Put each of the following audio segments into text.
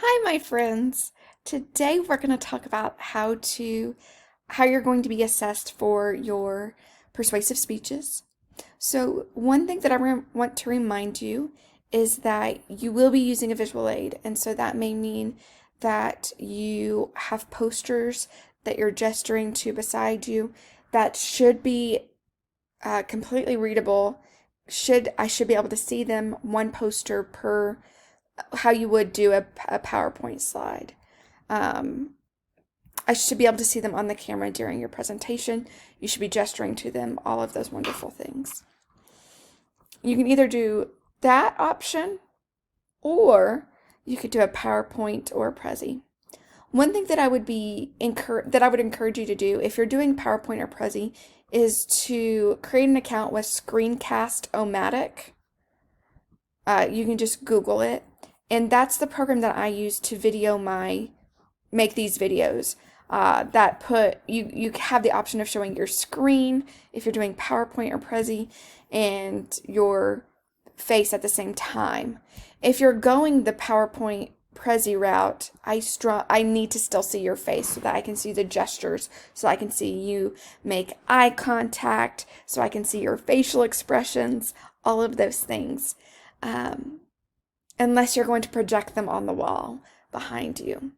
Hi, my friends. Today we're going to talk about how you're going to be assessed for your persuasive speeches. So, one thing that want to remind you is that you will be using a visual aid, and so that may mean that you have posters that you're gesturing to beside you that should be completely readable. I should be able to see them one poster per how you would do a PowerPoint slide. Um, I should be able to see them on the camera during your presentation. You should be gesturing to them, all of those wonderful things. You can either do that option or you could do a PowerPoint or a Prezi. One thing that I would encourage you to do if you're doing PowerPoint or Prezi is to create an account with ScreencastoMatic. You can just Google it, and that's the program that I use to make these videos. You have the option of showing your screen if you're doing PowerPoint or Prezi, and your face at the same time. If you're going the PowerPoint Prezi route, I need to still see your face so that I can see the gestures, so I can see you make eye contact, so I can see your facial expressions, all of those things. Unless you're going to project them on the wall behind you.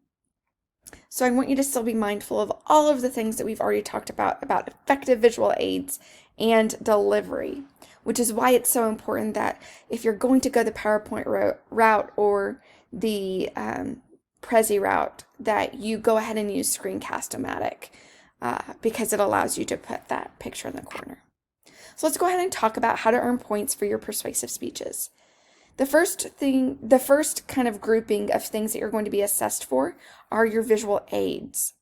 So I want you to still be mindful of all of the things that we've already talked about effective visual aids and delivery, which is why it's so important that if you're going to go the PowerPoint route or the Prezi route, that you go ahead and use Screencast-O-Matic because it allows you to put that picture in the corner. So let's go ahead and talk about how to earn points for your persuasive speeches. The first kind of grouping of things that you're going to be assessed for are your visual aids.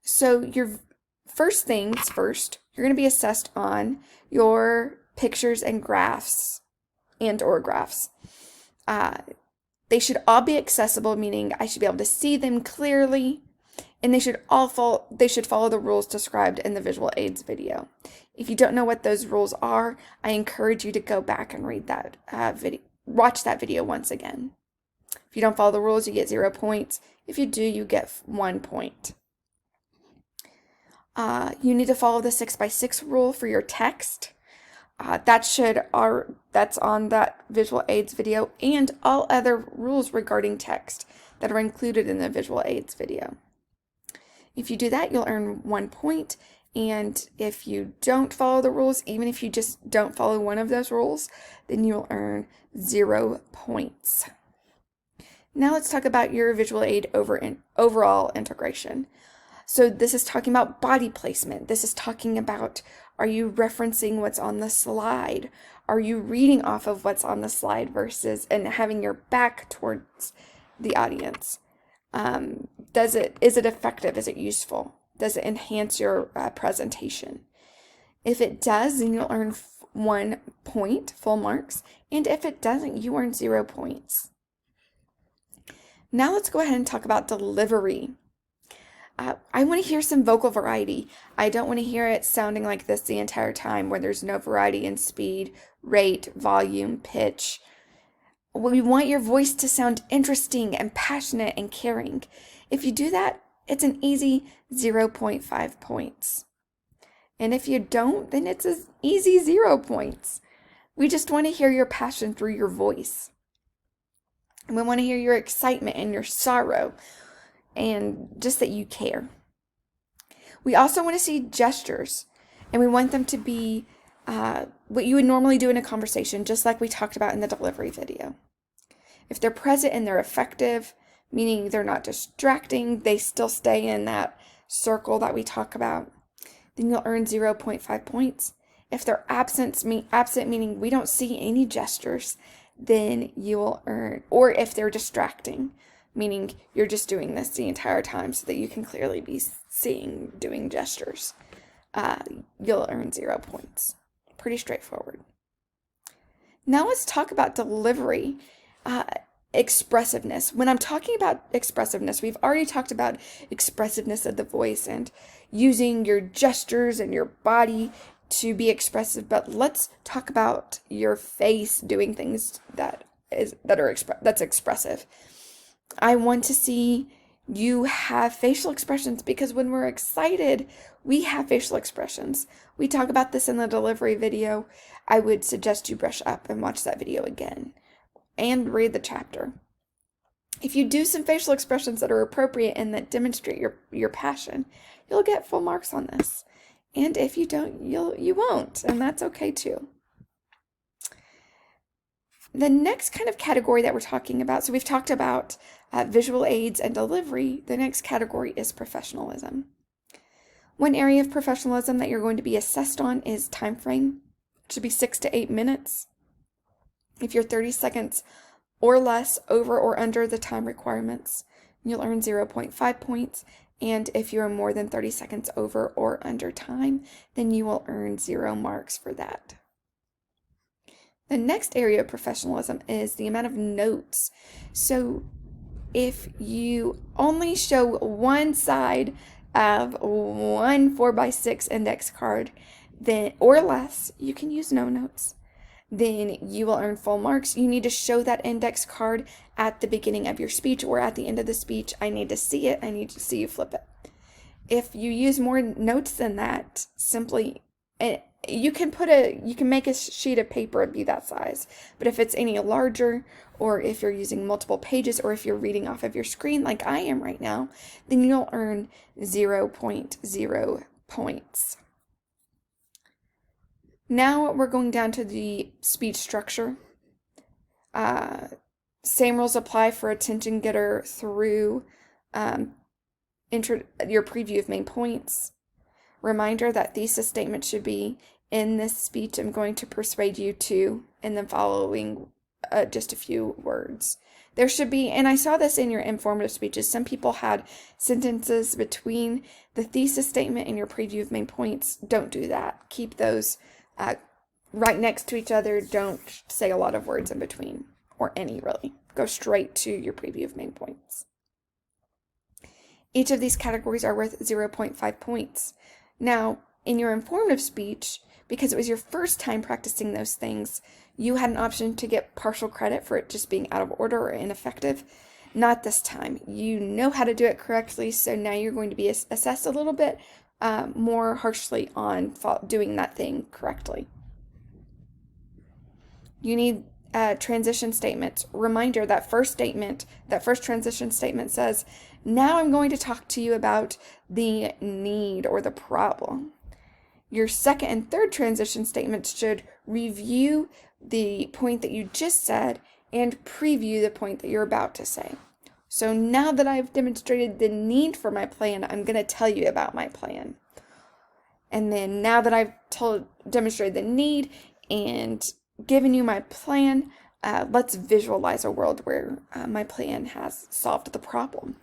So your first things first, you're going to be assessed on your pictures and graphs or graphs. They should all be accessible, meaning I should be able to see them clearly, and they should follow the rules described in the visual aids video. If you don't know what those rules are, I encourage you to go back and read that watch that video once again. If you don't follow the rules, you get 0 points. If you do, you get 1 point. You need to follow the 6x6 rule for your text. That's on that visual aids video, and all other rules regarding text that are included in the visual aids video. If you do that, you'll earn 1 point. And if you don't follow the rules, even if you just don't follow one of those rules, then you'll earn 0 points. Now let's talk about your visual aid overall integration. So this is talking about body placement. This is talking about, are you referencing what's on the slide? Are you reading off of what's on the slide and having your back towards the audience? Is it effective? Is it useful? Does it enhance your presentation? If it does, then you'll earn 1 point, full marks. And if it doesn't, you earn 0 points. Now let's go ahead and talk about delivery. I want to hear some vocal variety. I don't want to hear it sounding like this the entire time where there's no variety in speed, rate, volume, pitch. We want your voice to sound interesting and passionate and caring. If you do that, it's an easy 0.5 points. And if you don't, then it's an easy 0 points. We just want to hear your passion through your voice. And we want to hear your excitement and your sorrow, and just that you care. We also want to see gestures, and we want them to be what you would normally do in a conversation, just like we talked about in the delivery video. If they're present and they're effective, meaning they're not distracting, they still stay in that circle that we talk about, then you'll earn 0.5 points. If they're absent meaning we don't see any gestures, then you will earn, or if they're distracting, meaning you're just doing this the entire time so that you can clearly be doing gestures, you'll earn 0 points. Pretty straightforward. Now let's talk about delivery. Expressiveness. When I'm talking about expressiveness, we've already talked about expressiveness of the voice and using your gestures and your body to be expressive, but let's talk about your face doing things that's expressive. I want to see you have facial expressions, because when we're excited, we have facial expressions. We talk about this in the delivery video. I would suggest you brush up and watch that video again and read the chapter. If you do some facial expressions that are appropriate and that demonstrate your passion, you'll get full marks on this. And if you don't, you won't, and that's okay too. The next kind of category that we're talking about, so we've talked about visual aids and delivery. The next category is professionalism. One area of professionalism that you're going to be assessed on is time frame. It should be 6 to 8 minutes. If you're 30 seconds or less over or under the time requirements, you'll earn 0.5 points. And if you're more than 30 seconds over or under time, then you will earn 0 marks for that. The next area of professionalism is the amount of notes. So if you only show one side of one 4x6 index card, then or less, you can use no notes. Then you will earn full marks. You need to show that index card at the beginning of your speech or at the end of the speech. I need to see it. I need to see you flip it. If you use more notes than that, simply you can make a sheet of paper and be that size. But if it's any larger, or if you're using multiple pages, or if you're reading off of your screen like I am right now, then you'll earn 0.0 points. Now we're going down to the speech structure. Same rules apply for attention getter through your preview of main points. Reminder that thesis statement should be, in this speech I'm going to persuade you to, and then following just a few words. There should be, and I saw this in your informative speeches, some people had sentences between the thesis statement and your preview of main points. Don't do that. Keep those right next to each other. Don't say a lot of words in between, or any really. Go straight to your preview of main points. Each of these categories are worth 0.5 points. Now, in your informative speech, because it was your first time practicing those things, you had an option to get partial credit for it just being out of order or ineffective. Not this time. You know how to do it correctly, so now you're going to be assessed a little bit more harshly on doing that thing correctly. You need transition statements. Reminder, that first transition statement says, now I'm going to talk to you about the need or the problem. Your second and third transition statements should review the point that you just said and preview the point that you're about to say. So now that I've demonstrated the need for my plan, I'm going to tell you about my plan. And then now that I've demonstrated the need and given you my plan, let's visualize a world where my plan has solved the problem.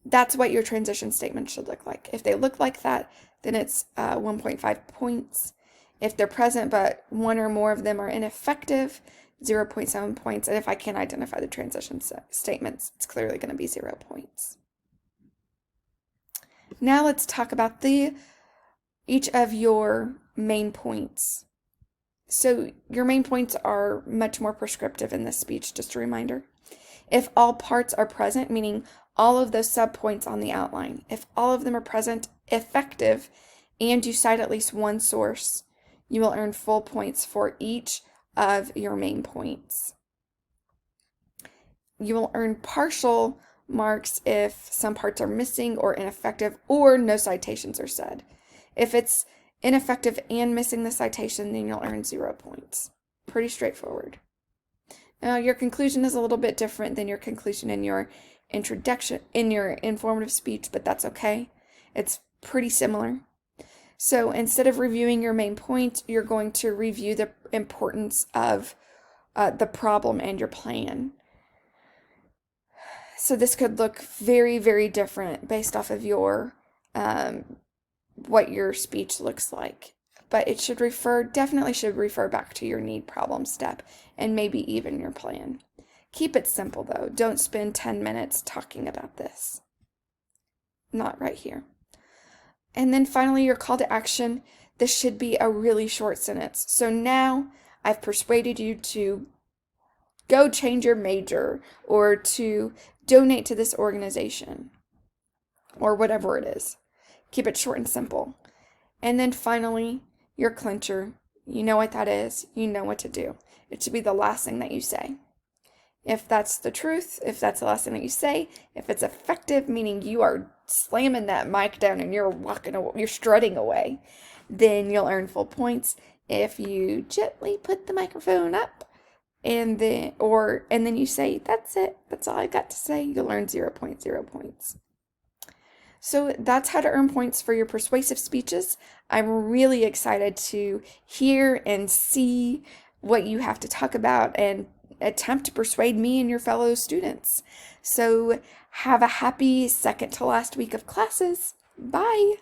That's what your transition statement should look like. If they look like that, then it's 1.5 points. If they're present but one or more of them are ineffective, 0.7 points. And if I can't identify the transition statements, it's clearly going to be 0 points. Now let's talk about each of your main points. So your main points are much more prescriptive in this speech, just a reminder. If all parts are present, meaning all of those subpoints on the outline, if all of them are present, effective, and you cite at least one source, you will earn full points for each of your main points. You will earn partial marks if some parts are missing or ineffective or no citations are said. If it's ineffective and missing the citation, then you'll earn 0 points. Pretty straightforward. Now, your conclusion is a little bit different than your conclusion in your introduction, in your informative speech, but that's okay. It's pretty similar. So instead of reviewing your main points, you're going to review the importance of the problem and your plan. So this could look very, very different based off of your what your speech looks like. But it should definitely should refer back to your need problem step and maybe even your plan. Keep it simple though. Don't spend 10 minutes talking about this. Not right here. And then finally, your call to action. This should be a really short sentence. So now I've persuaded you to go change your major or to donate to this organization or whatever it is. Keep it short and simple. And then finally, your clincher. You know what that is. You know what to do. It should be the last thing that you say. If that's the truth, if that's the last thing that you say, if it's effective, meaning you are slamming that mic down and you're walking away, you're strutting away, then you'll earn full points. If you gently put the microphone up and then you say, that's it, that's all I got to say, you'll earn 0.0 points. So that's how to earn points for your persuasive speeches. I'm really excited to hear and see what you have to talk about and attempt to persuade me and your fellow students. So have a happy second to last week of classes. Bye.